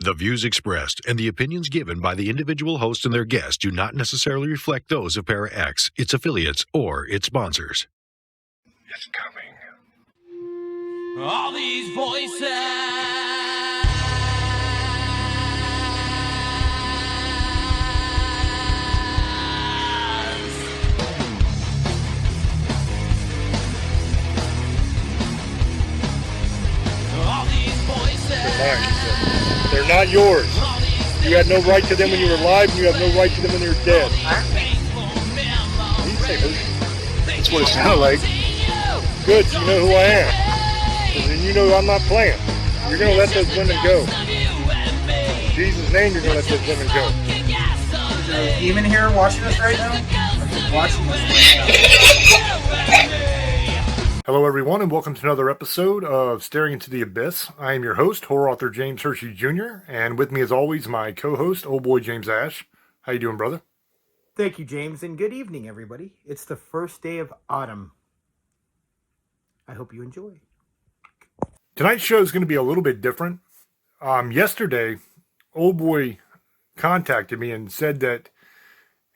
The views expressed and the opinions given by the individual host and their guests do not necessarily reflect those of ParaX, its affiliates, or its sponsors. It's coming. All these voices. All these voices. They're not yours. You had no right to them when you were alive, and you have no right to them when you're dead. That's what it sounded like. Good, so you know who I am. Because then you know I'm not playing. You're going to let those women go. In Jesus' name, you're going to let those women go. Is there a demon here watching us right now? Watching us right now. Hello, everyone, and welcome to another episode of Staring into the Abyss. I am your host, horror author James Hershey Jr., and with me, as always, my co-host, old boy James Ash. How you doing, brother? Thank you, James, and good evening, everybody. It's the first day of autumn. I hope you enjoy. Tonight's show is going to be a little bit different. Yesterday, old boy contacted me and said that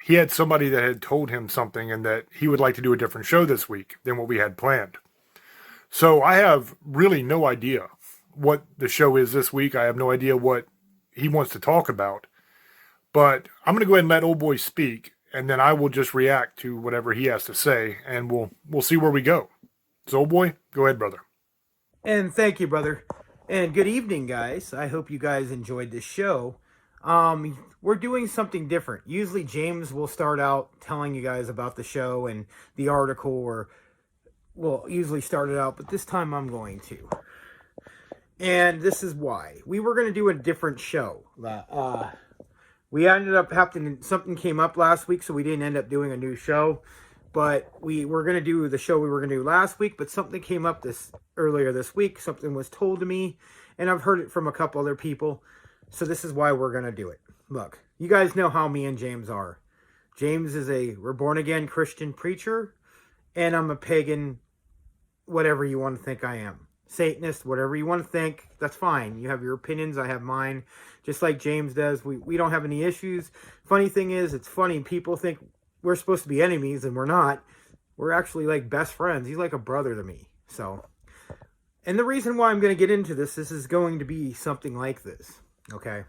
he had somebody that had told him something and that he would like to do a different show this week than what we had planned. So I have really no idea what the show is this week. I have no idea what he wants to talk about. But I'm going to go ahead and let old boy speak, and then I will just react to whatever he has to say, and we'll see where we go. So old boy, go ahead, brother. And thank you, brother. And good evening, guys. I hope you guys enjoyed this show. We're doing something different. Usually James will start out telling you guys about the show and the article, or we'll usually start it out, but this time I'm going to. And this is why. We were going to do a different show. We ended up something came up last week, so we didn't end up doing a new show. But we were going to do the show we were going to do last week, but something came up earlier this week. Something was told to me, and I've heard it from a couple other people. So this is why we're going to do it. Look, you guys know how me and James are. James is we're born-again Christian preacher, and I'm a pagan, whatever you want to think I am. Satanist, whatever you want to think, that's fine. You have your opinions, I have mine, just like James does. We don't have any issues. Funny thing is, it's funny, people think we're supposed to be enemies, and we're not. We're actually like best friends. He's like a brother to me. So, and the reason why I'm going to get into this is going to be something like this. Okay?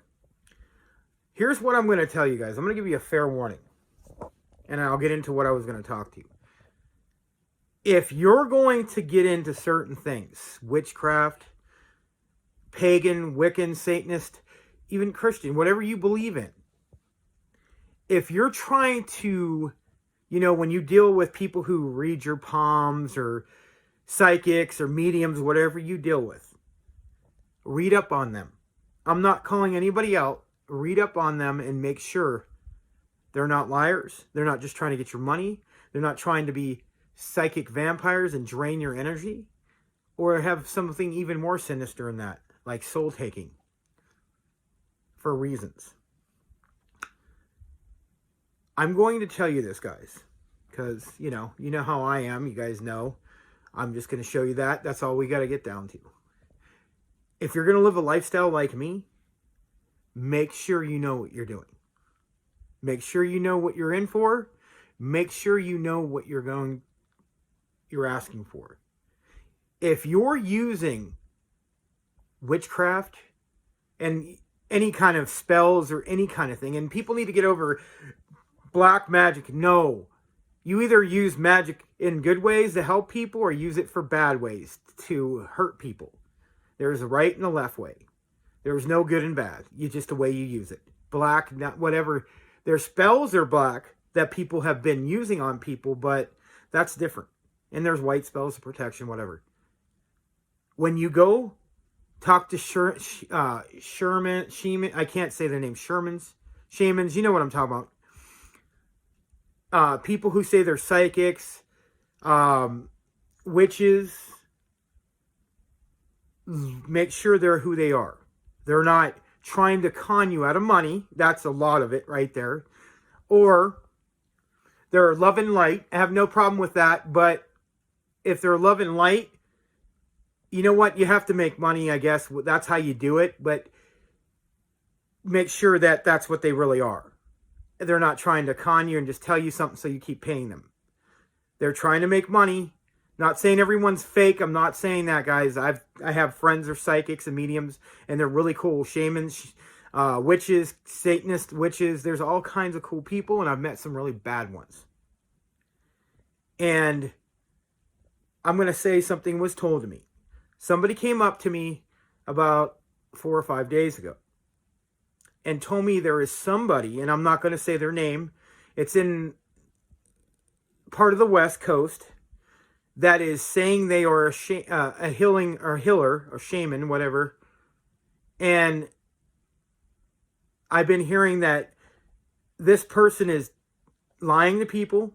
Here's what I'm going to tell you guys. I'm going to give you a fair warning. And I'll get into what I was going to talk to you. If you're going to get into certain things, witchcraft, pagan, Wiccan, Satanist, even Christian, whatever you believe in, if you're trying to, when you deal with people who read your palms or psychics or mediums, whatever you deal with, read up on them. I'm not calling anybody out. Read up on them and make sure they're not liars. They're not just trying to get your money. They're not trying to be psychic vampires and drain your energy, or have something even more sinister in that, like soul taking for reasons. I'm going to tell you this, guys, because you know how I am. You guys know. I'm just going to show you that. That's all we got to get down to. If you're going to live a lifestyle like me, make sure you know what you're doing. Make sure you know what you're in for. Make sure you know what you're asking for. If you're using witchcraft and any kind of spells or any kind of thing, and people need to get over black magic. No. You either use magic in good ways to help people or use it for bad ways to hurt people. There's a right and a left way. There's no good and bad. You just the way you use it. Black, not whatever. Their spells are black that people have been using on people, but that's different. And there's white spells of protection, whatever. When you go talk to Sherman, I can't say their name, shamans, you know what I'm talking about. People who say they're psychics, witches, make sure they're who they are. They're not trying to con you out of money. That's a lot of it right there. Or they're love and light. I have no problem with that. But if they're love and light, you know what? You have to make money, I guess. That's how you do it. But make sure that that's what they really are. They're not trying to con you and just tell you something so you keep paying them. They're trying to make money. Not saying everyone's fake. I'm not saying that, guys. I have friends who are psychics and mediums, and they're really cool. Shamans, witches, Satanist witches. There's all kinds of cool people, and I've met some really bad ones. And I'm going to say something was told to me. Somebody came up to me about 4 or 5 days ago and told me there is somebody, and I'm not going to say their name. It's in part of the West Coast, that is saying they are a healing or healer or shaman, whatever. And I've been hearing that this person is lying to people,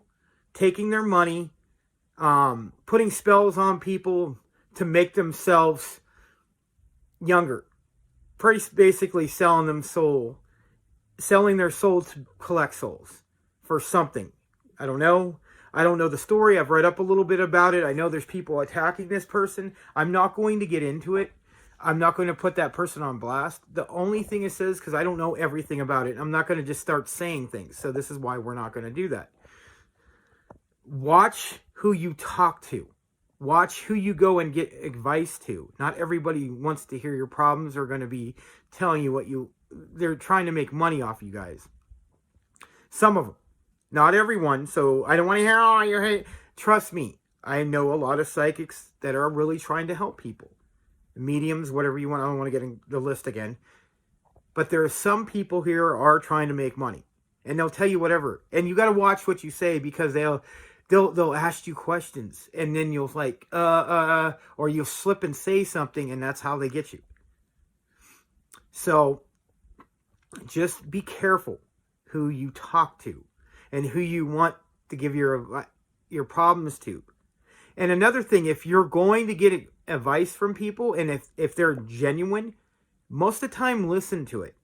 taking their money, putting spells on people to make themselves younger. Pretty basically selling their soul to collect souls for something. I don't know. I don't know the story. I've read up a little bit about it. I know there's people attacking this person. I'm not going to get into it. I'm not going to put that person on blast. The only thing it says, because I don't know everything about it, I'm not going to just start saying things. So this is why we're not going to do that. Watch who you talk to. Watch who you go and get advice to. Not everybody wants to hear your problems or going to be telling you they're trying to make money off you guys. Some of them. Not everyone, so I don't want to hear, oh, you're hate. Trust me, I know a lot of psychics that are really trying to help people. Mediums, whatever you want. I don't want to get in the list again. But there are some people here are trying to make money. And they'll tell you whatever. And you got to watch what you say, because they'll ask you questions. And then you'll or you'll slip and say something, and that's how they get you. So just be careful who you talk to and who you want to give your problems to. And another thing, if you're going to get advice from people, and if they're genuine, most of the time listen to it.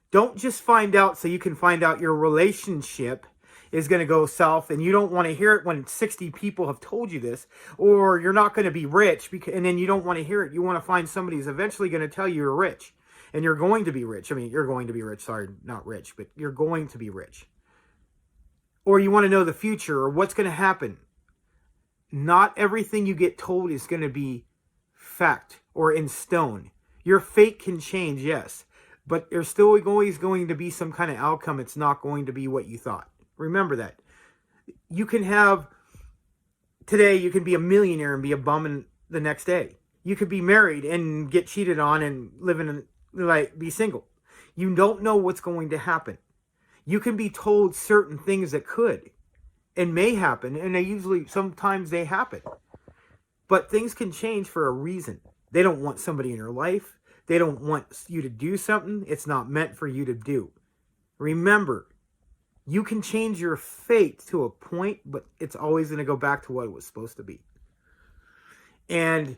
Don't just find out so you can find out your relationship is going to go south, and you don't want to hear it when 60 people have told you this, or you're not going to be rich, and then you don't want to hear it. You want to find somebody who's eventually going to tell you you're rich, and you're going to be rich. I mean, you're going to be rich. Sorry, not rich, but you're going to be rich. Or you want to know the future or what's going to happen. Not everything you get told is going to be fact or in stone. Your fate can change, yes, but there's still always going to be some kind of outcome. It's not going to be what you thought. Remember that. You can today you can be a millionaire and be a bum the next day. You could be married and get cheated on and be single. You don't know what's going to happen. You can be told certain things that could and may happen, and sometimes they happen. But things can change for a reason. They don't want somebody in your life. They don't want you to do something it's not meant for you to do. Remember, you can change your fate to a point, but it's always going to go back to what it was supposed to be. And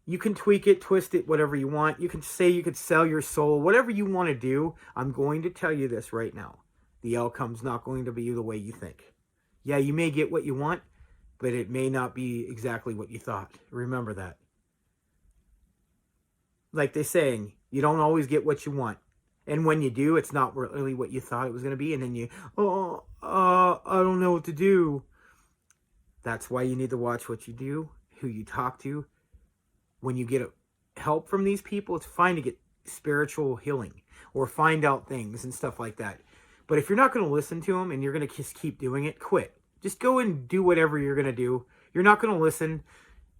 you can tweak it, twist it, whatever you want. You can say you could sell your soul, whatever you want to do. I'm going to tell you this right now. The outcome's not going to be the way you think. Yeah, you may get what you want, but it may not be exactly what you thought. Remember that. Like they're saying, you don't always get what you want. And when you do, it's not really what you thought it was going to be. And then I don't know what to do. That's why you need to watch what you do, who you talk to. When you get help from these people, it's fine to get spiritual healing or find out things and stuff like that. But if you're not going to listen to them and you're going to just keep doing it, quit. Just go and do whatever you're going to do. You're not going to listen.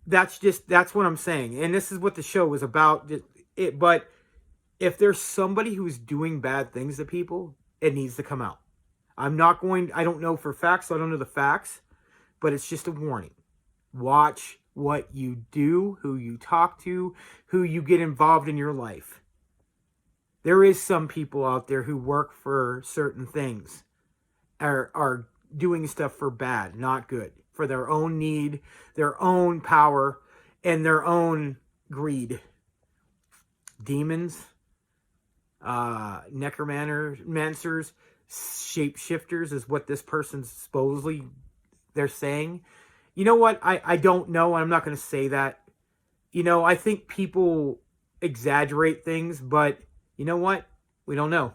That's what I'm saying. And this is what the show was about. But if there's somebody who's doing bad things to people, it needs to come out. I don't know for facts, so I don't know the facts, but it's just a warning. Watch what you do, who you talk to, who you get involved in your life. There is some people out there who work for certain things, are doing stuff for bad, not good, for their own need, their own power, and their own greed. Demons, necromancers, shapeshifters is what this person's supposedly they're saying. You know what? I don't know. I'm not going to say that. I think people exaggerate things, but you know what? We don't know.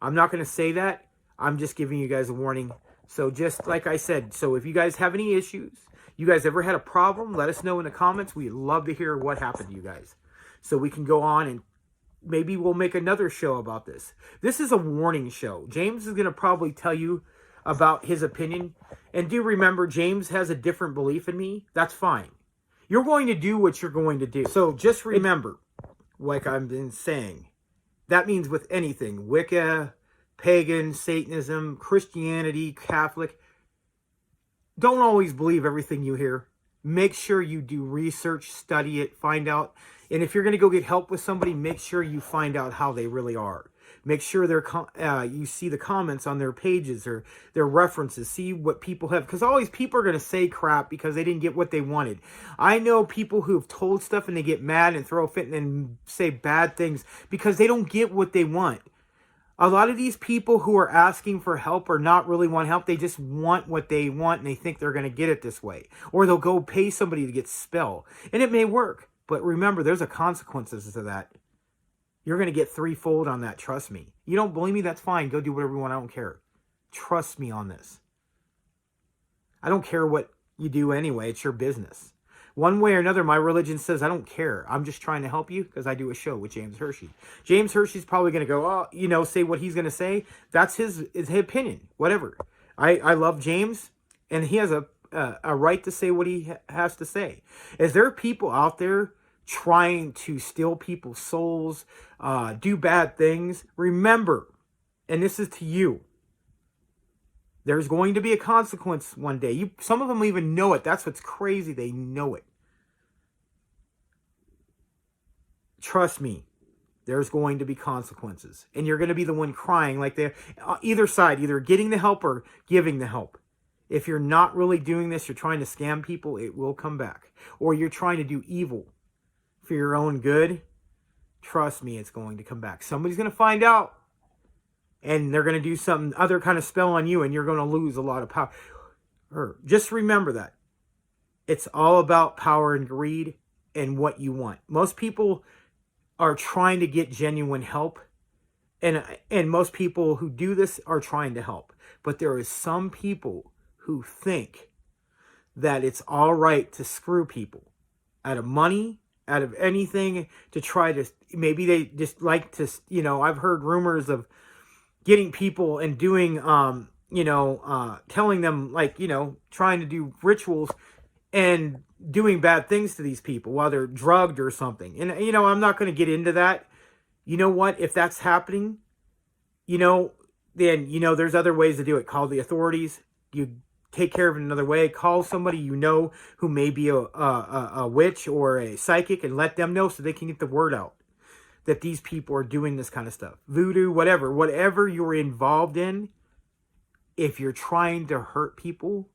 I'm not going to say that. I'm just giving you guys a warning. So just like I said, so if you guys have any issues, you guys ever had a problem, let us know in the comments. We'd love to hear what happened to you guys. So we can go on and maybe we'll make another show about this. This is a warning show. James is going to probably tell you about his opinion. And do remember, James has a different belief in me. That's fine. You're going to do what you're going to do. So just remember, like I've been saying, that means with anything, Wicca, pagan, Satanism, Christianity, Catholic, don't always believe everything you hear. Make sure you do research, study it, find out. And if you're going to go get help with somebody, make sure you find out how they really are. Make sure you see the comments on their pages or their references. See what people have. Because always people are going to say crap because they didn't get what they wanted. I know people who've told stuff and they get mad and throw a fit and say bad things because they don't get what they want. A lot of these people who are asking for help or not really want help, they just want what they want and they think they're going to get it this way. Or they'll go pay somebody to get spell. And it may work. But remember, there's a consequences to that. You're going to get threefold on that. Trust me. You don't believe me? That's fine. Go do whatever you want. I don't care. Trust me on this. I don't care what you do anyway. It's your business. One way or another, my religion says I don't care. I'm just trying to help you because I do a show with James Hershey. James Hershey's probably going to go, say what he's going to say. That's his opinion. Whatever. I love James, and he has a right to say what he has to say. Is there people out there trying to steal people's souls, do bad things? Remember, and this is to you, there's going to be a consequence one day. Some of them even know it. That's what's crazy. They know it. Trust me, there's going to be consequences. And you're going to be the one crying like either side, either getting the help or giving the help. If you're not really doing this, you're trying to scam people, it will come back. Or you're trying to do evil for your own good, trust me, it's going to come back. Somebody's going to find out. And they're going to do some other kind of spell on you, and you're going to lose a lot of power. Just remember that. It's all about power and greed and what you want. Most people are trying to get genuine help. And most people who do this are trying to help. But there is some people who think that it's all right to screw people out of money, out of anything, to try to, maybe they just like to, I've heard rumors of getting people and doing, telling them, trying to do rituals and doing bad things to these people while they're drugged or something. And, I'm not going to get into that. You know what? If that's happening, then, there's other ways to do it. Call the authorities. You take care of it another way. Call somebody who may be a witch or a psychic and let them know so they can get the word out that these people are doing this kind of stuff. Voodoo, whatever you're involved in, if you're trying to hurt people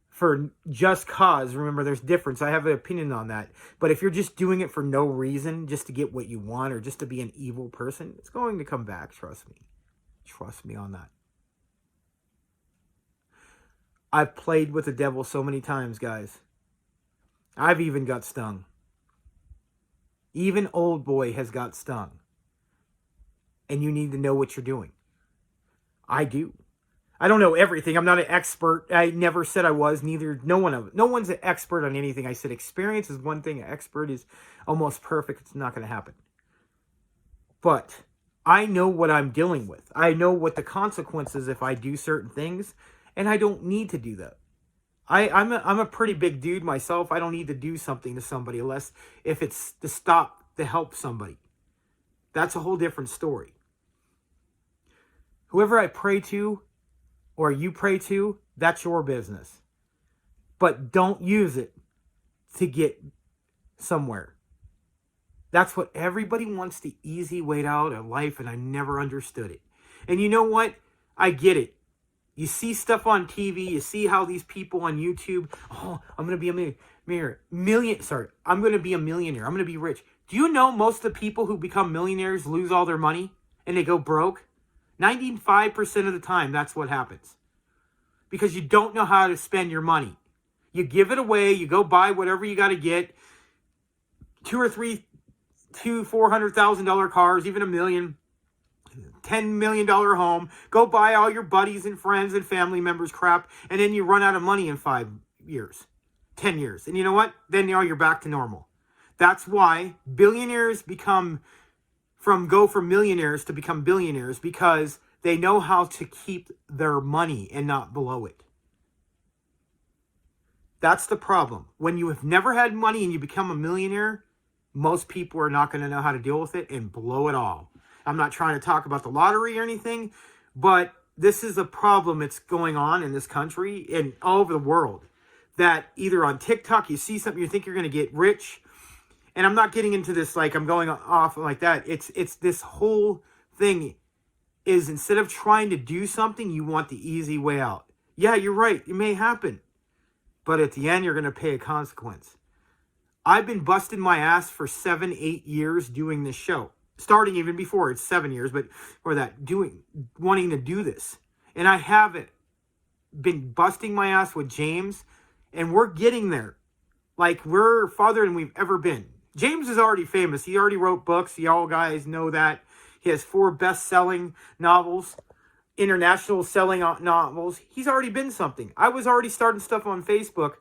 for just cause, remember there's difference. I have an opinion on that. But if you're just doing it for no reason, just to get what you want or just to be an evil person, it's going to come back, trust me. Trust me on that. I've played with the devil so many times, guys. I've even got stung. Even old boy has got stung. And you need to know what you're doing. I do. I don't know everything. I'm not an expert. I never said I was. No one's an expert on anything. I said experience is one thing. An expert is almost perfect. It's not going to happen. But I know what I'm dealing with. I know what the consequences if I do certain things. And I don't need to do that. I'm a pretty big dude myself. I don't need to do something to somebody unless if it's to help somebody. That's a whole different story. Whoever I pray to or you pray to, that's your business. But don't use it to get somewhere. That's what everybody wants, the easy way out of life, and I never understood it. And you know what? I get it. You see stuff on TV, you see how these people on YouTube, I'm going to be a millionaire. I'm going to be a millionaire. I'm going to be rich. Do you know most of the people who become millionaires lose all their money and they go broke? 95% of the time, that's what happens. Because you don't know how to spend your money. You give it away, you go buy whatever you got to get, $200,000 or $300,000, $400,000 cars, even $1 million. $10 million home, go buy all your buddies and friends and family members crap, and then you run out of money in 5 years, 10 years. And you know what? Then you're back to normal. That's why billionaires go from millionaires to become billionaires, because they know how to keep their money and not blow it. That's the problem. When you have never had money and you become a millionaire, most people are not going to know how to deal with it and blow it all. I'm not trying to talk about the lottery or anything, but this is a problem that's going on in this country and all over the world. That either on TikTok, you see something, you think you're going to get rich. And I'm not getting into this like I'm going off like that. It's this whole thing is, instead of trying to do something, you want the easy way out. Yeah, you're right. It may happen. But at the end, you're going to pay a consequence. I've been busting my ass for 7-8 years doing this show. Starting even before, it's 7 years, but for that, wanting to do this. And I haven't been busting my ass with James, and we're getting there. Like, we're farther than we've ever been. James is already famous. He already wrote books. Y'all guys know that. He has 4 best-selling novels, international selling novels. He's already been something. I was already starting stuff on Facebook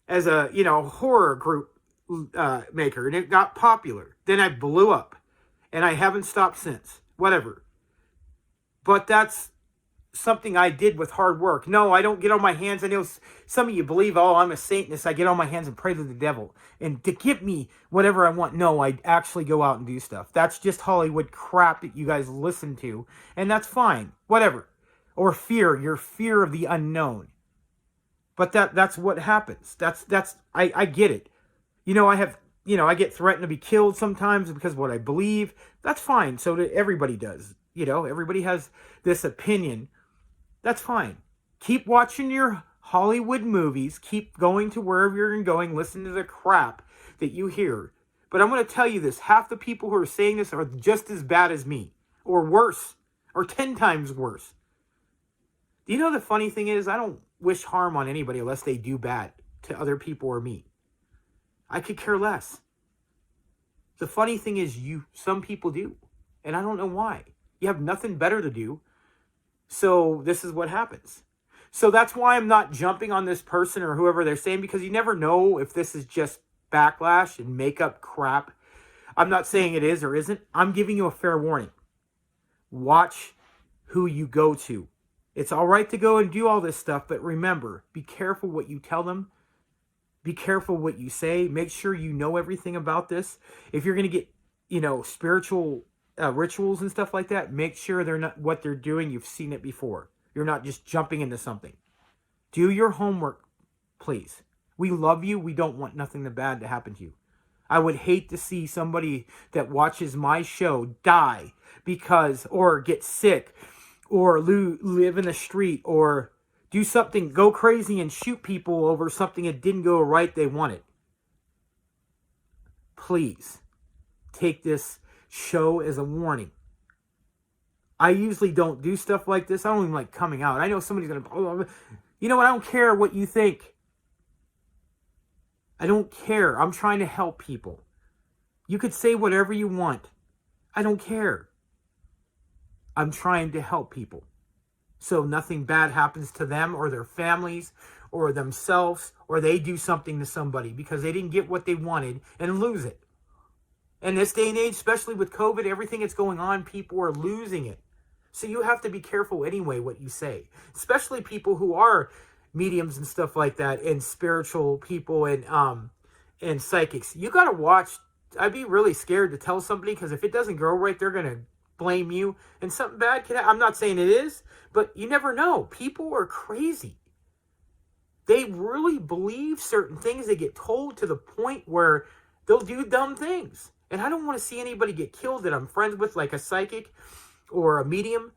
as a, horror group maker, and it got popular. Then I blew up. And I haven't stopped since. Whatever. But that's something I did with hard work. No, I don't get on my hands. I know some of you believe, oh, I'm a Satanist. I get on my hands and pray to the devil. And to give me whatever I want. No, I actually go out and do stuff. That's just Hollywood crap that you guys listen to. And that's fine. Whatever. Or fear. Your fear of the unknown. But that's what happens. I get it. I get threatened to be killed sometimes because of what I believe. That's fine. So everybody does. Everybody has this opinion. That's fine. Keep watching your Hollywood movies. Keep going to wherever you're going. Listen to the crap that you hear. But I'm going to tell you this. Half the people who are saying this are just as bad as me. Or worse. Or 10 times worse. Do you know the funny thing is, I don't wish harm on anybody unless they do bad to other people or me. I could care less. The funny thing is, some people do. And I don't know why. You have nothing better to do. So this is what happens. So that's why I'm not jumping on this person or whoever they're saying, because you never know if this is just backlash and make-up crap. I'm not saying it is or isn't. I'm giving you a fair warning. Watch who you go to. It's all right to go and do all this stuff, but remember, be careful what you tell them. Be careful what you say. Make sure you know everything about this. If you're going to get, spiritual rituals and stuff like that, make sure they're not what they're doing. You've seen it before. You're not just jumping into something. Do your homework, please. We love you. We don't want nothing bad to happen to you. I would hate to see somebody that watches my show die or get sick, or live in the street, or do something, go crazy and shoot people over something that didn't go right they wanted. Please, take this show as a warning. I usually don't do stuff like this. I don't even like coming out. I know somebody's going to... You know what? I don't care what you think. I don't care. I'm trying to help people. You could say whatever you want. I don't care. I'm trying to help people. So nothing bad happens to them or their families or themselves, or they do something to somebody because they didn't get what they wanted and lose it. In this day and age, especially with COVID, everything that's going on, people are losing it. So you have to be careful anyway what you say, especially people who are mediums and stuff like that, and spiritual people and psychics. You got to watch. I'd be really scared to tell somebody, because if it doesn't go right, they're going to blame you, and something bad can happen. I'm not saying it is, but you never know. People are crazy. They really believe certain things. They get told to the point where they'll do dumb things. And I don't want to see anybody get killed that I'm friends with, like a psychic or a medium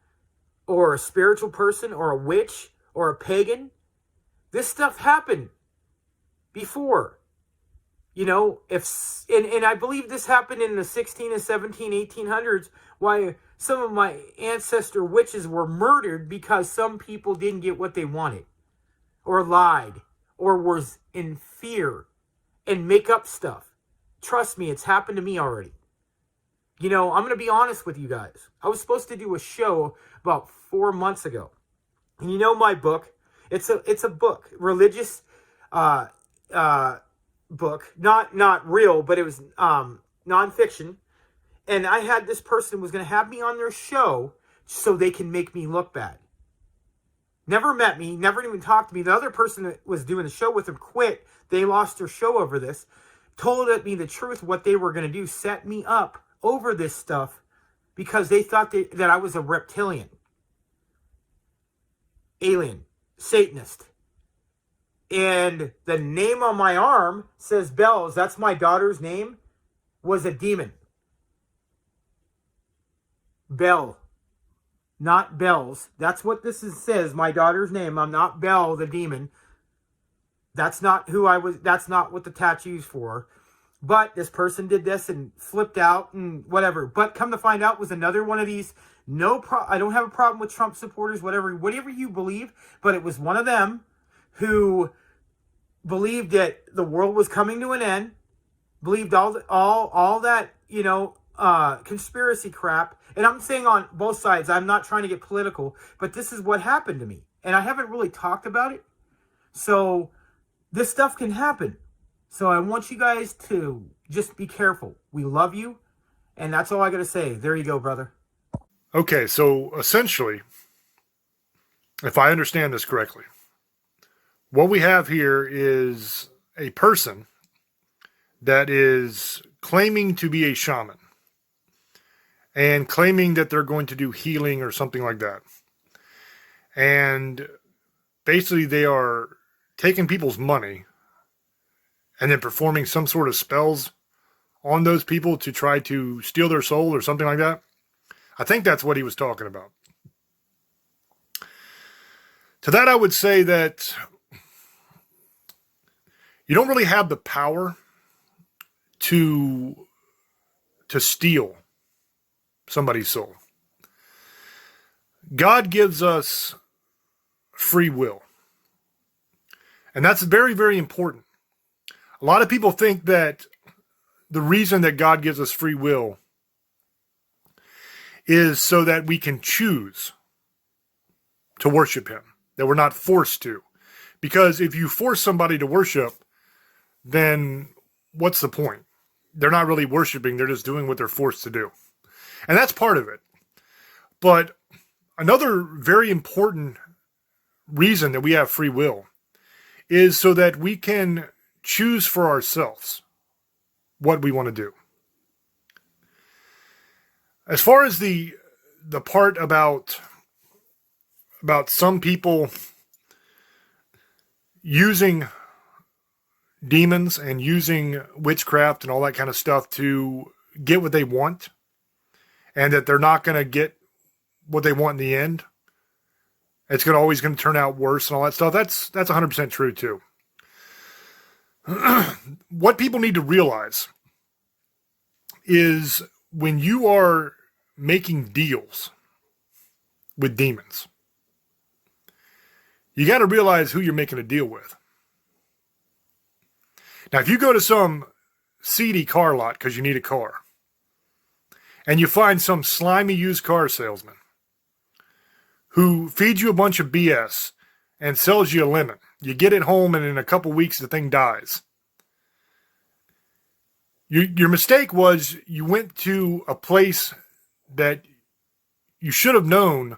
or a spiritual person or a witch or a pagan. This stuff happened before. And I believe this happened in the 16 and 17, 1800s, why some of my ancestor witches were murdered because some people didn't get what they wanted, or lied, or was in fear and make up stuff. Trust me, it's happened to me already. You know, I'm going to be honest with you guys. I was supposed to do a show about 4 months ago. And you know my book? It's a book, religious book, not real, but it was nonfiction. And I had this person was going to have me on their show so they can make me look bad. Never met me, never even talked to me. The other person that was doing the show with him quit. They lost their show over this. Told me the truth, what they were going to do, set me up over this stuff because they thought that I was a reptilian, alien, Satanist. And the name on my arm says Bells. That's my daughter's name. Was a demon. Bell. Not Bells. That's what says. My daughter's name. I'm not Bell, the demon. That's not who I was. That's not what the tattoo's for. But this person did this and flipped out and whatever. But come to find out was another one of these. I don't have a problem with Trump supporters, whatever you believe. But it was one of them who believed that the world was coming to an end. Believed all that, conspiracy crap. And I'm saying on both sides, I'm not trying to get political, but this is what happened to me. And I haven't really talked about it. So this stuff can happen. So I want you guys to just be careful. We love you. And that's all I got to say. There you go, brother. Okay, so essentially, if I understand this correctly, what we have here is a person that is claiming to be a shaman and claiming that they're going to do healing or something like that. And basically they are taking people's money and then performing some sort of spells on those people to try to steal their soul or something like that. I think that's what he was talking about. To that, I would say that you don't really have the power to steal somebody's soul. God gives us free will. And that's very, very important. A lot of people think that the reason that God gives us free will is so that we can choose to worship him, that we're not forced to. Because if you force somebody to worship, then what's the point? They're not really worshiping, they're just doing what they're forced to do. And that's part of it. But another very important reason that we have free will is so that we can choose for ourselves what we want to do. As far as the part about some people using demons and using witchcraft and all that kind of stuff to get what they want, and that they're not going to get what they want in the end, it's always going to turn out worse and all that stuff. That's 100% true too. What people need to realize is when you are making deals with demons, you got to realize who you're making a deal with. Now, if you go to some seedy car lot because you need a car, and you find some slimy used car salesman who feeds you a bunch of BS and sells you a lemon, you get it home and in a couple weeks the thing dies. Your mistake was you went to a place that you should have known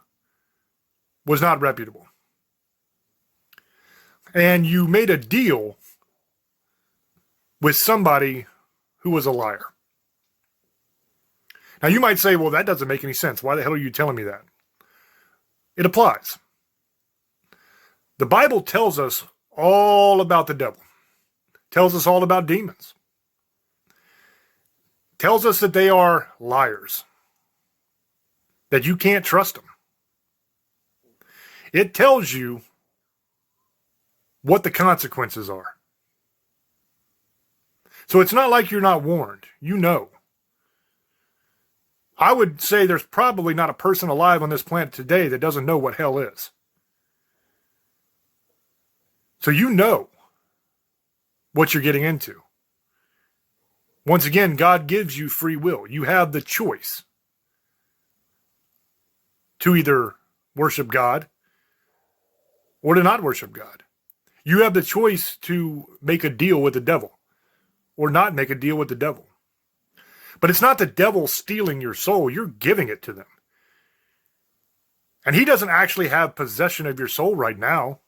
was not reputable. And you made a deal with somebody who was a liar. Now you might say, well, that doesn't make any sense. Why the hell are you telling me that? It applies. The Bible tells us all about the devil. Tells us all about demons. Tells us that they are liars. That you can't trust them. It tells you what the consequences are. So it's not like you're not warned. You know. I would say there's probably not a person alive on this planet today that doesn't know what hell is. So you know what you're getting into. Once again, God gives you free will. You have the choice to either worship God or to not worship God. You have the choice to make a deal with the devil or not make a deal with the devil. But it's not the devil stealing your soul. You're giving it to them. And he doesn't actually have possession of your soul right now.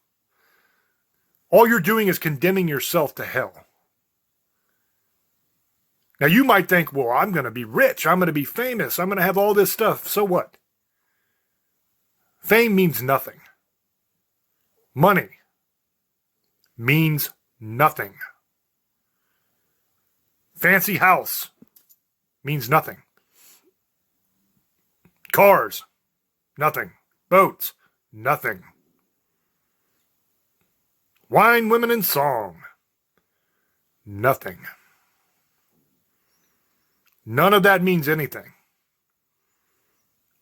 All you're doing is condemning yourself to hell. Now you might think, well, I'm going to be rich. I'm going to be famous. I'm going to have all this stuff. So what? Fame means nothing. Money means nothing. Fancy house means nothing. Cars, nothing. Boats, nothing. Wine, women, and song, nothing. None of that means anything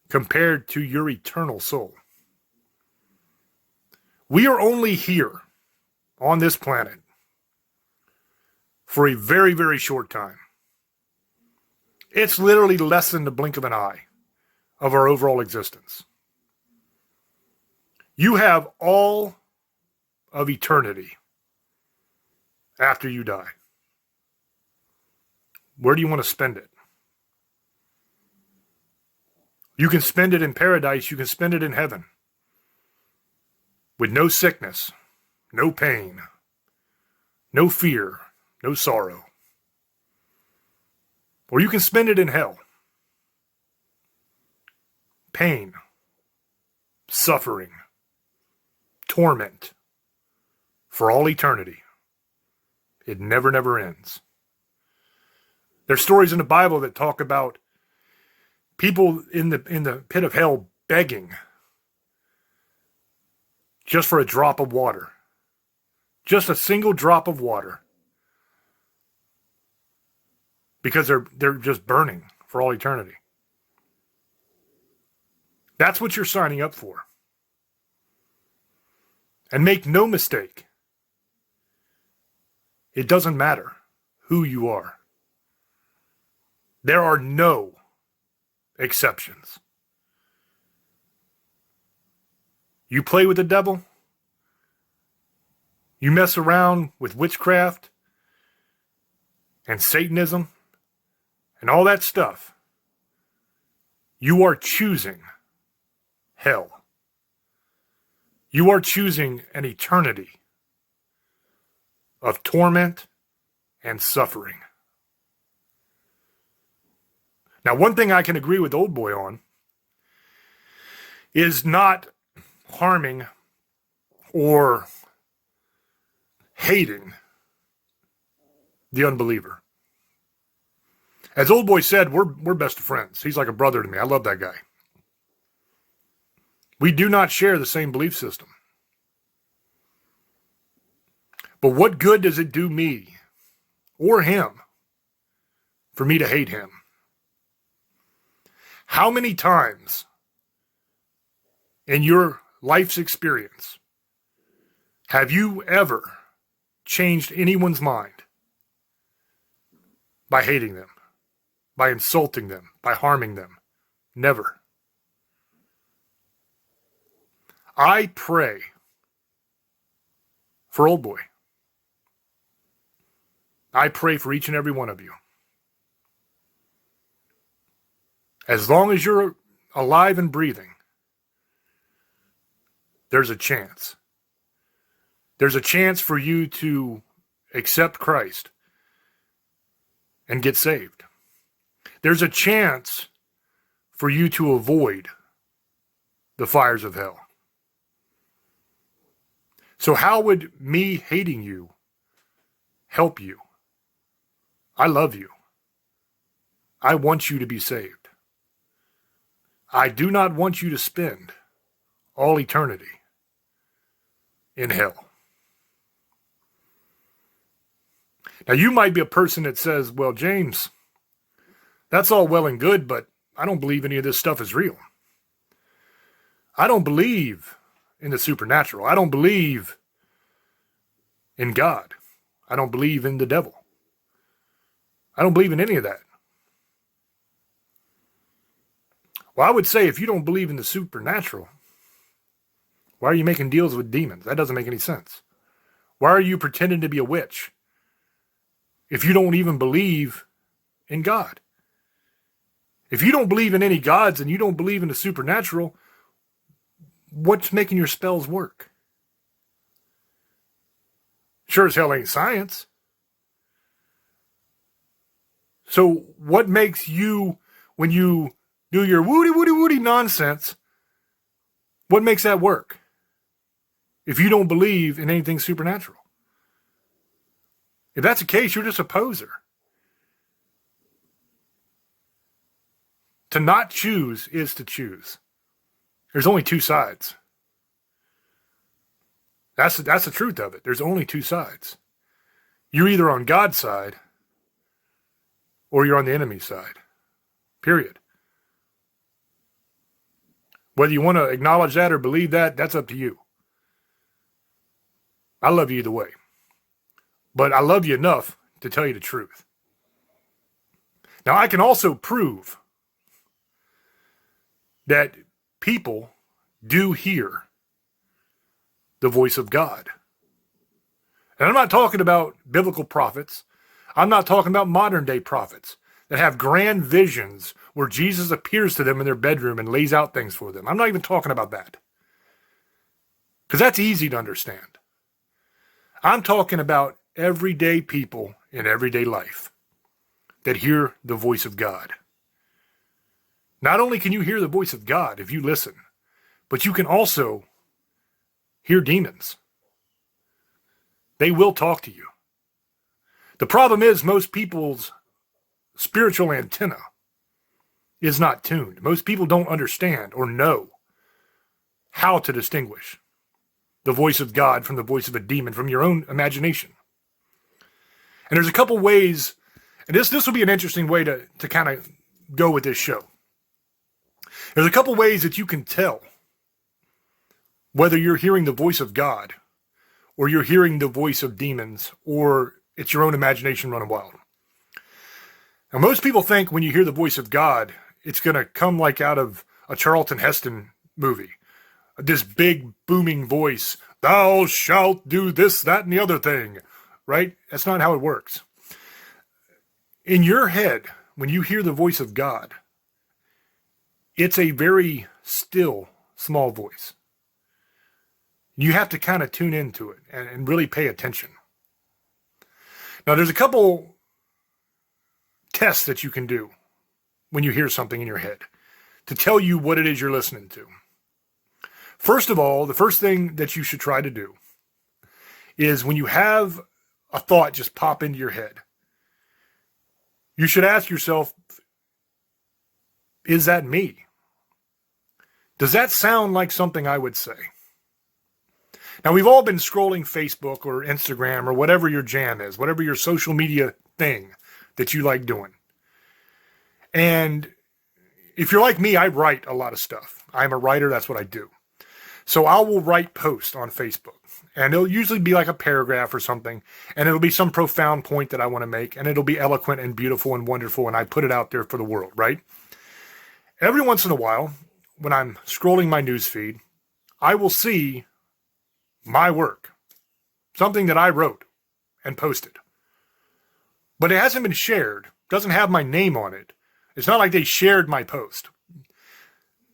compared to your eternal soul. We are only here on this planet for a very, very short time. It's literally less than the blink of an eye of our overall existence. You have all of eternity after you die. Where do you want to spend it? You can spend it in paradise. You can spend it in heaven. With no sickness, no pain, no fear, no sorrow. Or you can spend it in hell. Pain, suffering, torment for all eternity. It never, never ends. There's stories in the Bible that talk about people in the pit of hell begging just for a drop of water. Just a single drop of water. Because they're just burning for all eternity. That's what you're signing up for. And make no mistake, it doesn't matter who you are. There are no exceptions. You play with the devil, you mess around with witchcraft and Satanism and all that stuff, you are choosing hell. You are choosing an eternity of torment and suffering. Now, one thing I can agree with Old Boy on is not harming or hating the unbeliever. As Old Boy said, we're best of friends. He's like a brother to me. I love that guy. We do not share the same belief system. But what good does it do me or him for me to hate him? How many times in your life's experience have you ever changed anyone's mind by hating them, by insulting them, by harming them? Never. I pray for Old Boy. I pray for each and every one of you. As long as you're alive and breathing, there's a chance. There's a chance for you to accept Christ and get saved. There's a chance for you to avoid the fires of hell. So how would me hating you help you? I love you. I want you to be saved. I do not want you to spend all eternity in hell. Now, you might be a person that says, well, James, that's all well and good, but I don't believe any of this stuff is real. I don't believe in the supernatural. I don't believe in God. I don't believe in the devil. I don't believe in any of that. Well, I would say if you don't believe in the supernatural, why are you making deals with demons? That doesn't make any sense. Why are you pretending to be a witch if you don't even believe in God? If you don't believe in any gods and you don't believe in the supernatural, what's making your spells work? Sure as hell ain't science. So what makes you, when you do your woody nonsense, what makes that work? If you don't believe in anything supernatural. If that's the case, you're just a poser. To not choose is to choose. There's only two sides. That's the truth of it. There's only two sides. You're either on God's side or you're on the enemy's side. Period. Whether you want to acknowledge that or believe that, that's up to you. I love you either way. But I love you enough to tell you the truth. Now, I can also prove that people do hear the voice of God. And I'm not talking about biblical prophets. I'm not talking about modern day prophets that have grand visions where Jesus appears to them in their bedroom and lays out things for them. I'm not even talking about that. Because that's easy to understand. I'm talking about everyday people in everyday life that hear the voice of God. Not only can you hear the voice of God if you listen, but you can also hear demons. They will talk to you. The problem is most people's spiritual antenna is not tuned. Most people don't understand or know how to distinguish the voice of God from the voice of a demon from your own imagination. And there's a couple ways, and this will be an interesting way to kind of go with this show. There's a couple ways that you can tell whether you're hearing the voice of God or you're hearing the voice of demons or it's your own imagination running wild. Now, most people think when you hear the voice of God, it's going to come like out of a Charlton Heston movie. This big booming voice, thou shalt do this, that, and the other thing, right? That's not how it works. In your head, when you hear the voice of God, it's a very still, small voice. You have to kind of tune into it and really pay attention. Now, there's a couple tests that you can do when you hear something in your head to tell you what it is you're listening to. First of all, the first thing that you should try to do is when you have a thought just pop into your head, you should ask yourself, is that me? Does that sound like something I would say? Now, we've all been scrolling Facebook or Instagram or whatever your jam is, whatever your social media thing that you like doing. And if you're like me, I write a lot of stuff. I'm a writer. That's what I do. So I will write posts on Facebook. And it'll usually be like a paragraph or something. And it'll be some profound point that I want to make. And it'll be eloquent and beautiful and wonderful. And I put it out there for the world, right? Every once in a while, when I'm scrolling my newsfeed, I will see my work, something that I wrote and posted. But it hasn't been shared, doesn't have my name on it. It's not like they shared my post.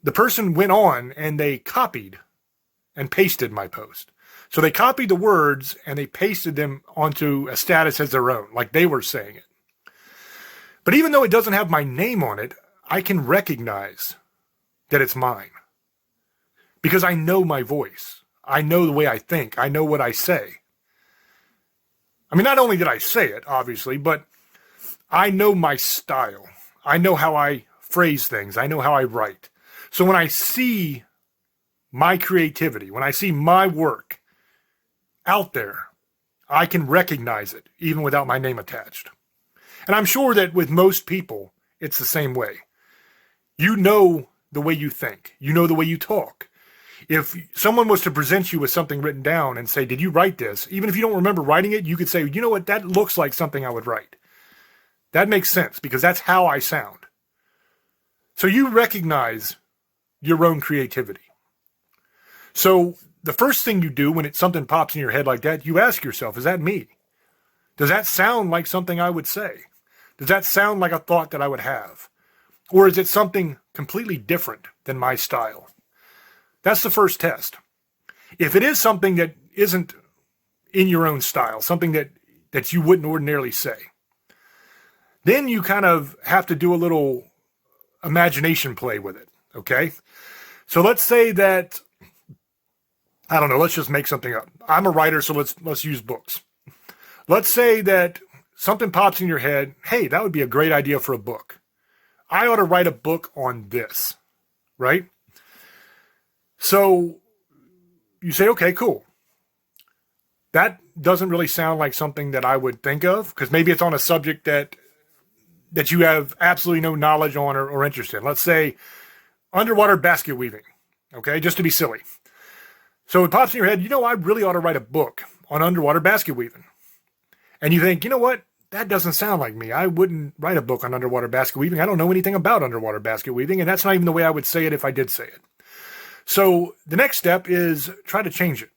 The person went on and they copied and pasted my post. So they copied the words and they pasted them onto a status as their own, like they were saying it. But even though it doesn't have my name on it, I can recognize that it's mine. Because I know my voice. I know the way I think. I know what I say. I mean, not only did I say it, obviously, but I know my style. I know how I phrase things. I know how I write. So when I see my creativity, when I see my work out there, I can recognize it, even without my name attached. And I'm sure that with most people, it's the same way. You know the way you think. You know the way you talk. If someone was to present you with something written down and say, did you write this? Even if you don't remember writing it, you could say, you know what, that looks like something I would write. That makes sense because that's how I sound. So you recognize your own creativity. So the first thing you do when something pops in your head like that, you ask yourself, is that me? Does that sound like something I would say? Does that sound like a thought that I would have? Or is it something completely different than my style? That's the first test. If it is something that isn't in your own style, something that you wouldn't ordinarily say, then you kind of have to do a little imagination play with it, okay? So let's say that, I don't know, let's just make something up. I'm a writer, so let's use books. Let's say that something pops in your head, hey, that would be a great idea for a book. I ought to write a book on this, right? So you say, okay, cool. That doesn't really sound like something that I would think of, because maybe it's on a subject that you have absolutely no knowledge on or interest in. Let's say underwater basket weaving, okay, just to be silly. So it pops in your head, I really ought to write a book on underwater basket weaving. And you think, you know what? That doesn't sound like me. I wouldn't write a book on underwater basket weaving. I don't know anything about underwater basket weaving, and that's not even the way I would say it if I did say it. So the next step is try to change it.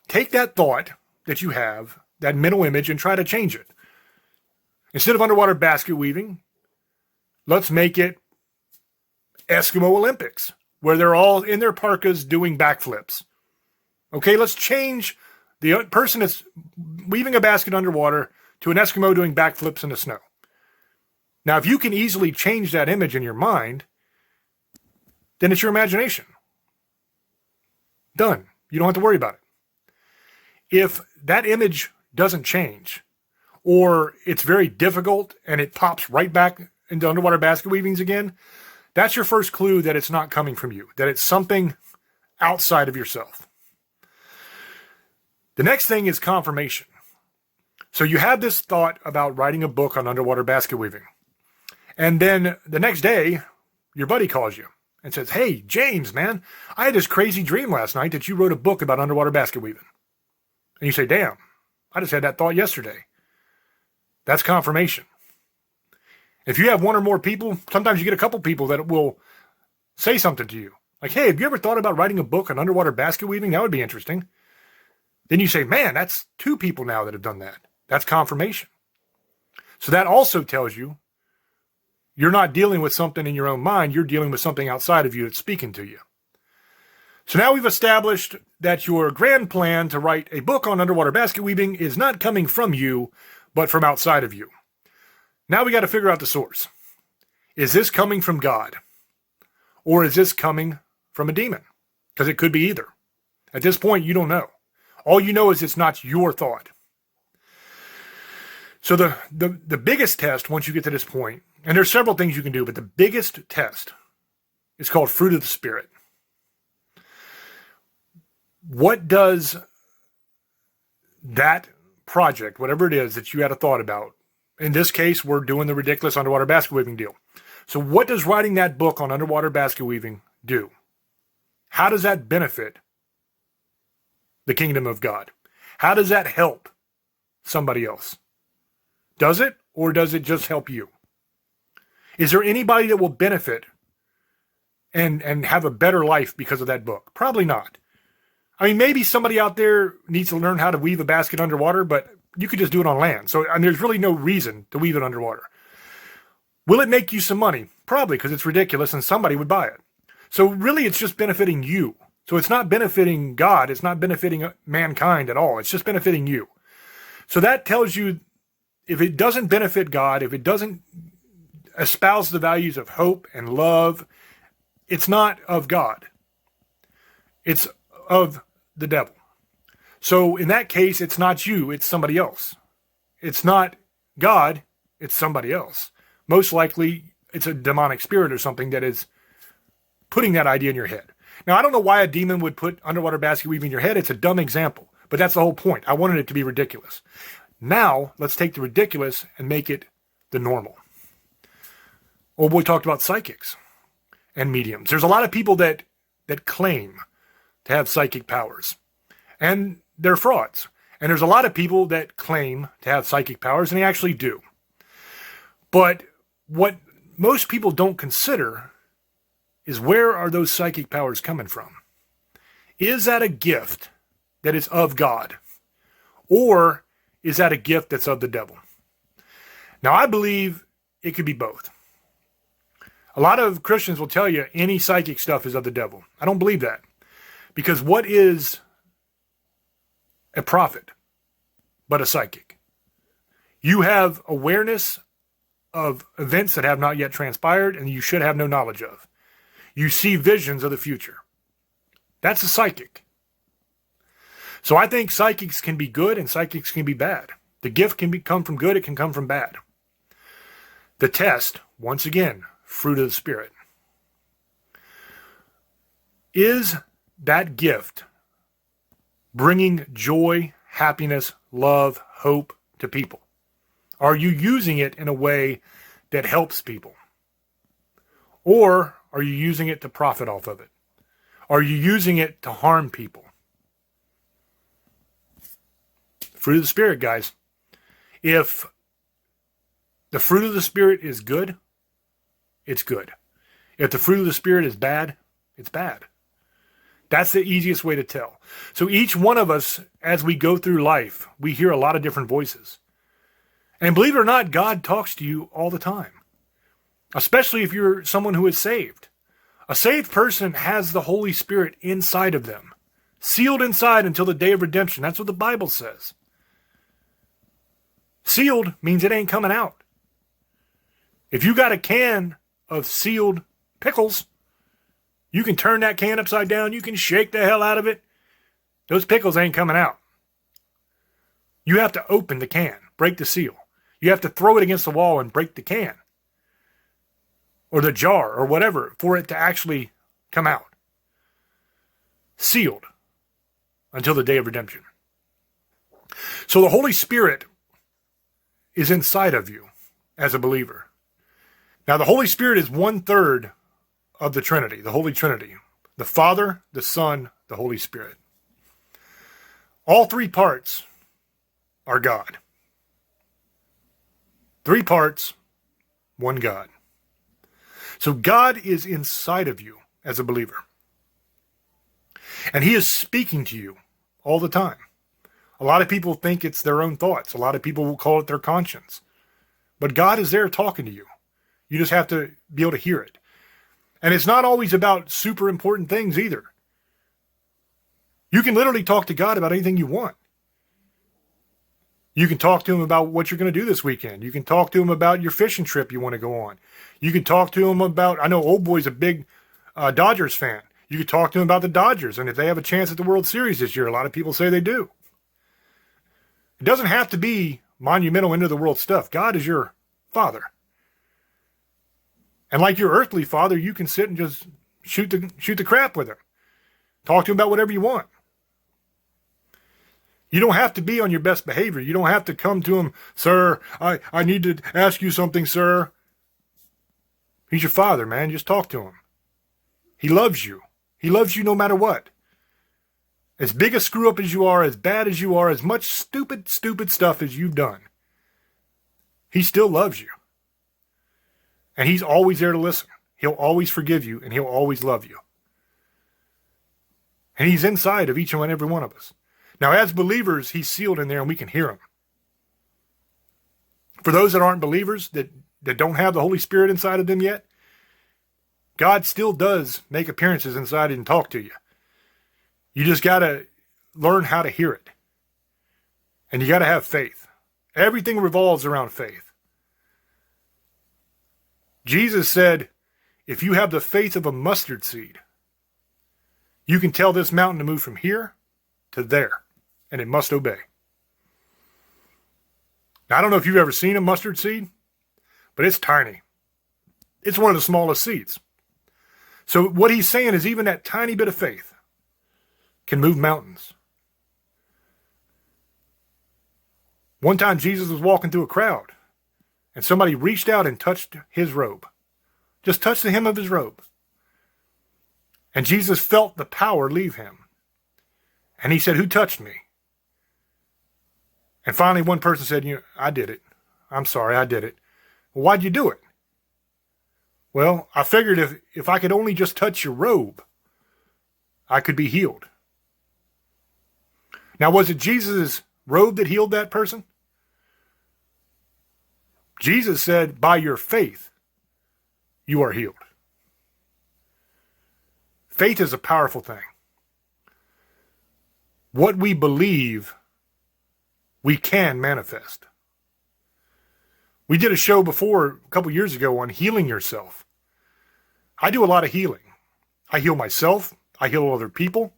Take that thought that you have, that mental image, and try to change it. Instead of underwater basket weaving, let's make it Eskimo Olympics, where they're all in their parkas doing backflips. Okay, let's change the person that's weaving a basket underwater to an Eskimo doing backflips in the snow. Now, if you can easily change that image in your mind, then it's your imagination. Done. You don't have to worry about it. If that image doesn't change, or it's very difficult and it pops right back into underwater basket weavings again, that's your first clue that it's not coming from you, that it's something outside of yourself. The next thing is confirmation. So you have this thought about writing a book on underwater basket weaving. And then the next day, your buddy calls you and says, hey, James, man, I had this crazy dream last night that you wrote a book about underwater basket weaving. And you say, damn, I just had that thought yesterday. That's confirmation. If you have one or more people, sometimes you get a couple people that will say something to you. Like, hey, have you ever thought about writing a book on underwater basket weaving? That would be interesting. Then you say, man, that's 2 people now that have done that. That's confirmation. So that also tells you you're not dealing with something in your own mind. You're dealing with something outside of you that's speaking to you. So now we've established that your grand plan to write a book on underwater basket weaving is not coming from you, but from outside of you. Now we got to figure out the source. Is this coming from God? Or is this coming from a demon? Because it could be either. At this point, you don't know. All you know is it's not your thought. So the biggest test, once you get to this point, and there's several things you can do, but the biggest test is called Fruit of the Spirit. What does that project, whatever it is that you had a thought about, in this case, we're doing the ridiculous underwater basket weaving deal. So what does writing that book on underwater basket weaving do? How does that benefit the kingdom of God? How does that help somebody else? Does it, or does it just help you? Is there anybody that will benefit and have a better life because of that book? Probably not. I mean, maybe somebody out there needs to learn how to weave a basket underwater, but you could just do it on land. So there's really no reason to weave it underwater. Will it make you some money? Probably, because it's ridiculous and somebody would buy it. So really, it's just benefiting you. So it's not benefiting God. It's not benefiting mankind at all. It's just benefiting you. So that tells you, if it doesn't benefit God, if it doesn't espouse the values of hope and love, it's not of God. It's of the devil. So in that case, it's not you, it's somebody else. It's not God, it's somebody else. Most likely, it's a demonic spirit or something that is putting that idea in your head. Now, I don't know why a demon would put underwater basket weaving in your head. It's a dumb example, but that's the whole point. I wanted it to be ridiculous. Now, let's take the ridiculous and make it the normal. Old boy talked about psychics and mediums. There's a lot of people that claim to have psychic powers, and they're frauds. And there's a lot of people that claim to have psychic powers, and they actually do. But what most people don't consider is, where are those psychic powers coming from? Is that a gift that is of God? Or is that a gift that's of the devil? Now, I believe it could be both. A lot of Christians will tell you any psychic stuff is of the devil. I don't believe that. Because what is a prophet but a psychic? You have awareness of events that have not yet transpired and you should have no knowledge of. You see visions of the future. That's a psychic. So I think psychics can be good and psychics can be bad. The gift can come from good, it can come from bad. The test, once again, fruit of the Spirit. Is that gift bringing joy, happiness, love, hope to people? Are you using it in a way that helps people? Or are you using it to profit off of it? Are you using it to harm people? Fruit of the Spirit, guys. If the fruit of the Spirit is good, it's good. If the fruit of the Spirit is bad, it's bad. That's the easiest way to tell. So each one of us, as we go through life, we hear a lot of different voices. And believe it or not, God talks to you all the time. Especially if you're someone who is saved. A saved person has the Holy Spirit inside of them. Sealed inside until the day of redemption. That's what the Bible says. Sealed means it ain't coming out. If you got a can of sealed pickles, you can turn that can upside down. You can shake the hell out of it. Those pickles ain't coming out. You have to open the can, break the seal. You have to throw it against the wall and break the can. Or the jar, or whatever, for it to actually come out. Sealed until the day of redemption. So the Holy Spirit is inside of you as a believer. Now the Holy Spirit is 1/3 of the Trinity, the Holy Trinity. The Father, the Son, the Holy Spirit. All three parts are God. Three parts, one God. So God is inside of you as a believer. And He is speaking to you all the time. A lot of people think it's their own thoughts. A lot of people will call it their conscience. But God is there talking to you. You just have to be able to hear it. And it's not always about super important things either. You can literally talk to God about anything you want. You can talk to Him about what you're going to do this weekend. You can talk to Him about your fishing trip you want to go on. You can talk to Him about, I know Old Boy's a big Dodgers fan. You can talk to Him about the Dodgers and if they have a chance at the World Series this year. A lot of people say they do. It doesn't have to be monumental end of the world stuff. God is your Father. And like your earthly father, you can sit and just shoot the crap with Him. Talk to Him about whatever you want. You don't have to be on your best behavior. You don't have to come to Him, sir, I need to ask you something, sir. He's your Father, man. Just talk to Him. He loves you. He loves you no matter what. As big a screw up as you are, as bad as you are, as much stupid stuff as you've done, He still loves you. And He's always there to listen. He'll always forgive you and He'll always love you. And He's inside of each and every one of us. Now, as believers, He's sealed in there and we can hear Him. For those that aren't believers, that don't have the Holy Spirit inside of them yet, God still does make appearances inside and talk to you. You just got to learn how to hear it. And you got to have faith. Everything revolves around faith. Jesus said, if you have the faith of a mustard seed, you can tell this mountain to move from here to there, and it must obey. Now, I don't know if you've ever seen a mustard seed, but it's tiny. It's one of the smallest seeds. So what He's saying is even that tiny bit of faith can move mountains. One time Jesus was walking through a crowd, and somebody reached out and touched His robe. Just touched the hem of His robe. And Jesus felt the power leave Him. And He said, who touched me? And finally one person said, I did it. I'm sorry, I did it. Well, why'd you do it? Well, I figured if I could only just touch your robe, I could be healed. Now, was it Jesus' robe that healed that person? Jesus said, by your faith, you are healed. Faith is a powerful thing. What we believe, we can manifest. We did a show before, a couple years ago, on healing yourself. I do a lot of healing. I heal myself. I heal other people.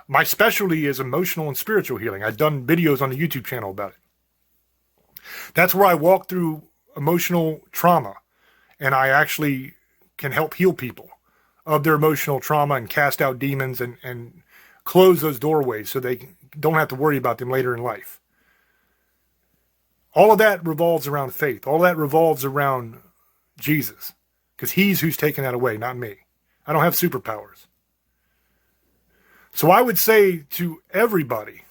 My specialty is emotional and spiritual healing. I've done videos on the YouTube channel about it. That's where I walk through emotional trauma, and I actually can help heal people of their emotional trauma and cast out demons and close those doorways so they don't have to worry about them later in life. All of that revolves around faith. All of that revolves around Jesus, because he's who's taking that away, not me. I don't have superpowers. So I would say to everybody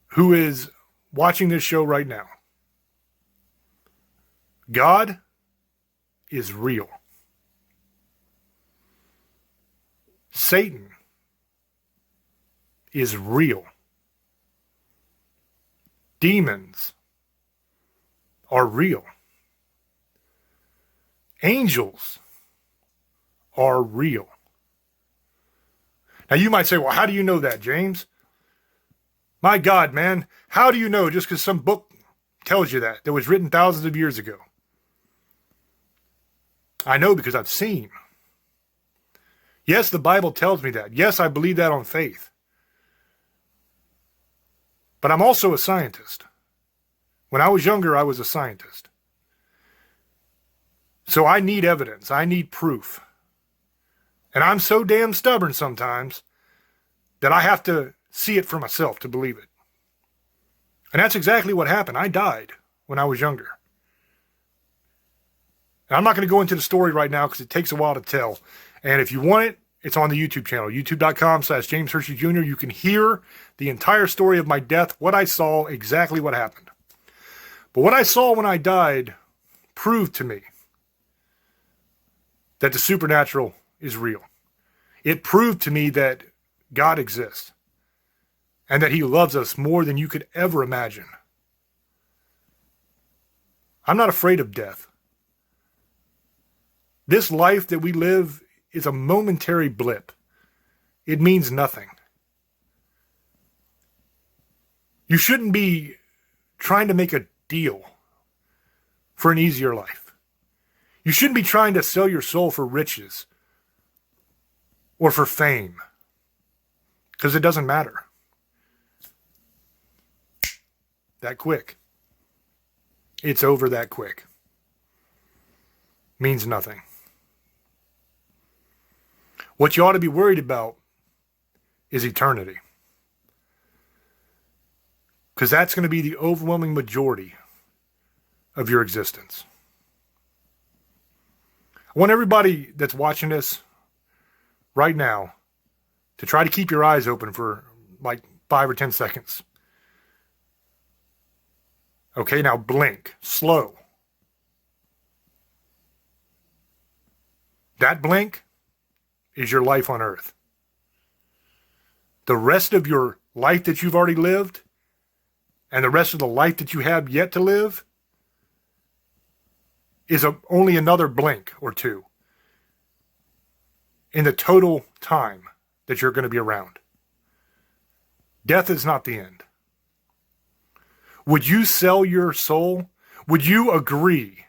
who is watching this show right now, God is real. Satan is real. Demons are real. Angels are real. Now you might say, well, how do you know that, James? My God, man, how do you know just because some book tells you that was written thousands of years ago? I know because I've seen. Yes, the Bible tells me that. Yes, I believe that on faith. But I'm also a scientist. When I was younger, I was a scientist. So I need evidence. I need proof. And I'm so damn stubborn sometimes that I have to see it for myself to believe it. And that's exactly what happened. I died when I was younger. And I'm not going to go into the story right now because it takes a while to tell. And if you want it, it's on the YouTube channel, youtube.com/James Hershey Jr. You can hear the entire story of my death, what I saw, exactly what happened. But what I saw when I died proved to me that the supernatural is real. It proved to me that God exists and that he loves us more than you could ever imagine. I'm not afraid of death. This life that we live is a momentary blip. It means nothing. You shouldn't be trying to make a deal for an easier life. You shouldn't be trying to sell your soul for riches or for fame, because it doesn't matter. That quick. It's over that quick. Means nothing. What you ought to be worried about is eternity. Because that's going to be the overwhelming majority of your existence. I want everybody that's watching this right now to try to keep your eyes open for like 5 or 10 seconds. Okay, now blink. Slow. That blink is your life on earth. The rest of your life that you've already lived and the rest of the life that you have yet to live is only another blink or two in the total time that you're going to be around. Death is not the end. Would you sell your soul? Would you agree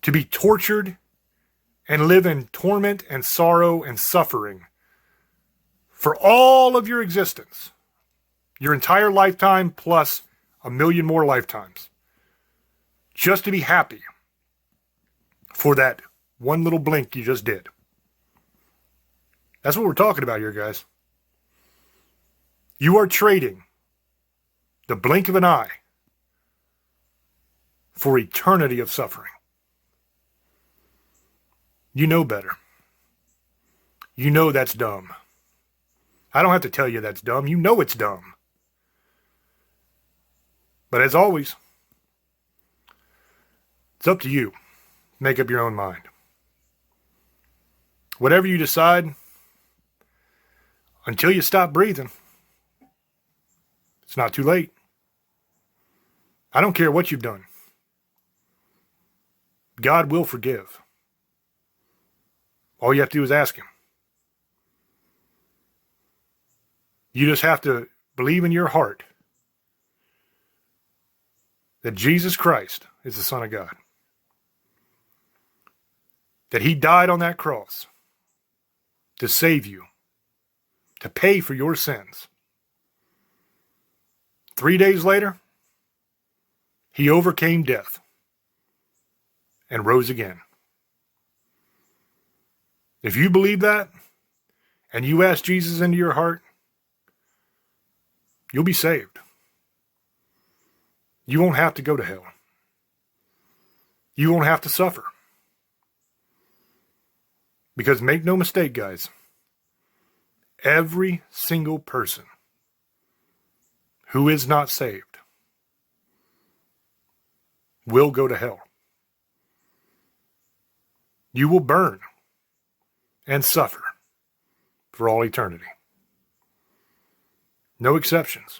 to be tortured and live in torment and sorrow and suffering for all of your existence, your entire lifetime plus 1,000,000 more lifetimes, just to be happy for that one little blink you just did? That's what we're talking about here, guys. You are trading the blink of an eye for eternity of suffering. You know better. You know that's dumb. I don't have to tell you that's dumb. You know it's dumb. But as always, It's up to you. Make up your own mind. Whatever you decide, until you stop breathing, it's not too late. I don't care what you've done. God will forgive. All you have to do is ask him. You just have to believe in your heart that Jesus Christ is the Son of God. That he died on that cross to save you, to pay for your sins. 3 days later, he overcame death and rose again. If you believe that, and you ask Jesus into your heart, you'll be saved. You won't have to go to hell. You won't have to suffer. Because make no mistake, guys, every single person who is not saved will go to hell. You will burn and suffer for all eternity. No exceptions.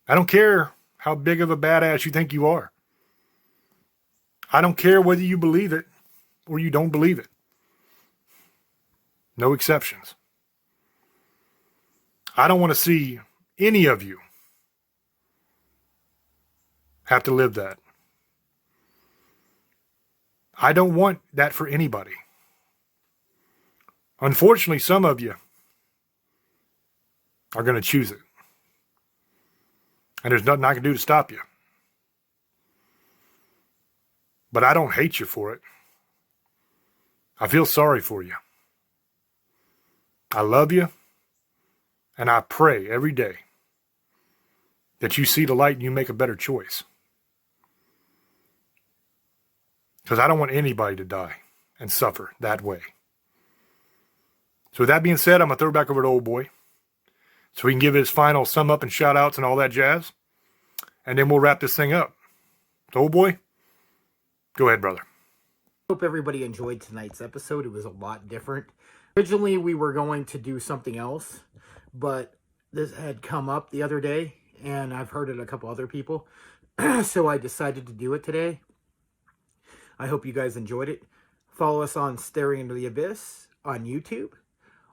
I don't care how big of a badass you think you are. I don't care whether you believe it or you don't believe it. No exceptions. I don't want to see any of you have to live that. I don't want that for anybody. Unfortunately, some of you are going to choose it. And there's nothing I can do to stop you. But I don't hate you for it. I feel sorry for you. I love you. And I pray every day that you see the light and you make a better choice. Because I don't want anybody to die and suffer that way. So with that being said, I'm going to throw it back over to Old Boy so he can give his final sum up and shout outs and all that jazz. And then we'll wrap this thing up. So Old Boy, go ahead, brother. Hope everybody enjoyed tonight's episode. It was a lot different. Originally, we were going to do something else, but this had come up the other day, and I've heard it a couple other people, so I decided to do it today. I hope you guys enjoyed it. Follow us on Staring Into the Abyss on YouTube,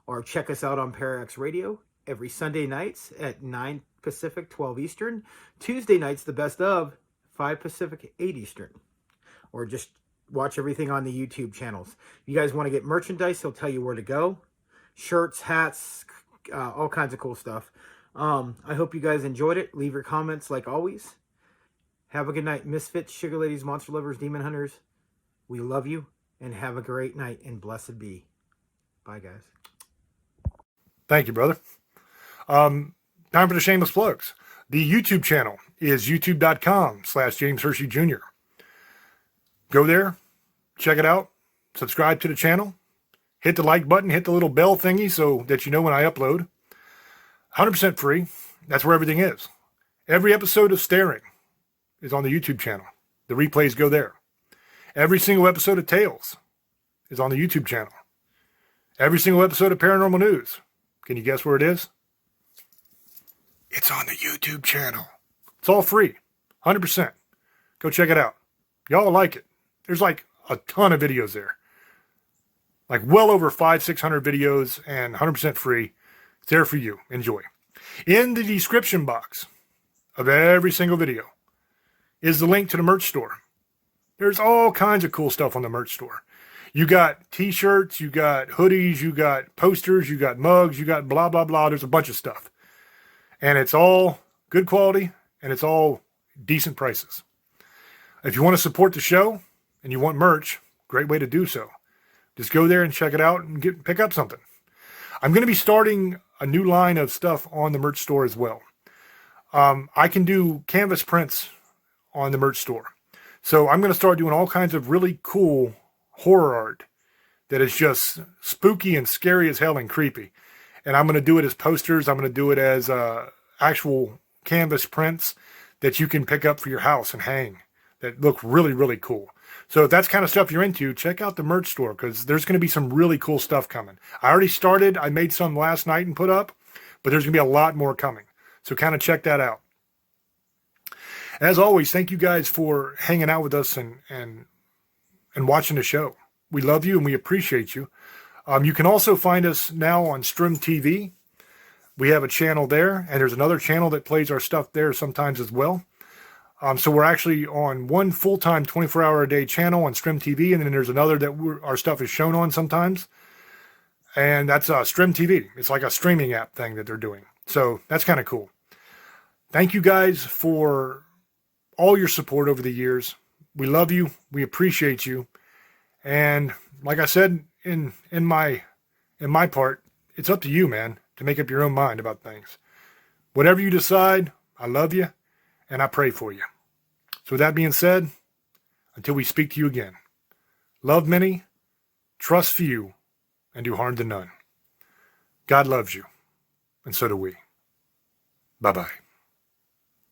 or check us out on Parax Radio every Sunday nights at 9 Pacific, 12 Eastern. Tuesday nights, the best of, 5 Pacific, 8 Eastern. Or just watch everything on the YouTube channels. If you guys want to get merchandise, he'll tell you where to go. Shirts, hats, all kinds of cool stuff. I hope you guys enjoyed it. Leave your comments like always. Have a good night, Misfits, Sugar Ladies, Monster Lovers, Demon Hunters. We love you, and have a great night, and blessed be. Bye, guys. Thank you, brother. Time for the shameless plugs. The YouTube channel is youtube.com/James Hershey Jr. Go there, check it out, subscribe to the channel, hit the like button, hit the little bell thingy so that you know when I upload. 100% free. That's where everything is. Every episode of Staring is on the YouTube channel. The replays go there. Every single episode of Tales is on the YouTube channel. Every single episode of Paranormal News. Can you guess where it is? It's on the YouTube channel. It's all free. 100%. Go check it out. Y'all like it. There's like a ton of videos there. Like well over 500-600 videos and 100% free. It's there for you. Enjoy. In the description box of every single video is the link to the merch store. There's all kinds of cool stuff on the merch store. You got t-shirts, you got hoodies, you got posters, you got mugs, you got blah, blah, blah. There's a bunch of stuff. And it's all good quality and it's all decent prices. If you want to support the show and you want merch, great way to do so. Just go there and check it out and pick up something. I'm going to be starting a new line of stuff on the merch store as well. I can do canvas prints on the merch store. So I'm going to start doing all kinds of really cool horror art that is just spooky and scary as hell and creepy. And I'm going to do it as posters. I'm going to do it as actual canvas prints that you can pick up for your house and hang. that look really, really cool. So if that's kind of stuff you're into, check out the merch store because there's going to be some really cool stuff coming. I already started. I made some last night and put up, but there's going to be a lot more coming. So kind of check that out. As always, thank you guys for hanging out with us and watching the show. We love you and we appreciate you. You can also find us now on Strim TV. We have a channel there, and there's another channel that plays our stuff there sometimes as well. So we're actually on one full-time 24-hour-a-day channel on Strim TV, and then there's another that our stuff is shown on sometimes. And that's Strim TV. It's like a streaming app thing that they're doing. So that's kind of cool. Thank you guys for all your support over the years. We love you. We appreciate you. And like I said in my part, it's up to you, man, to make up your own mind about things. Whatever you decide, I love you and I pray for you. So with that being said, until we speak to you again, love many, trust few, and do harm to none. God loves you, and so do we. Bye-bye.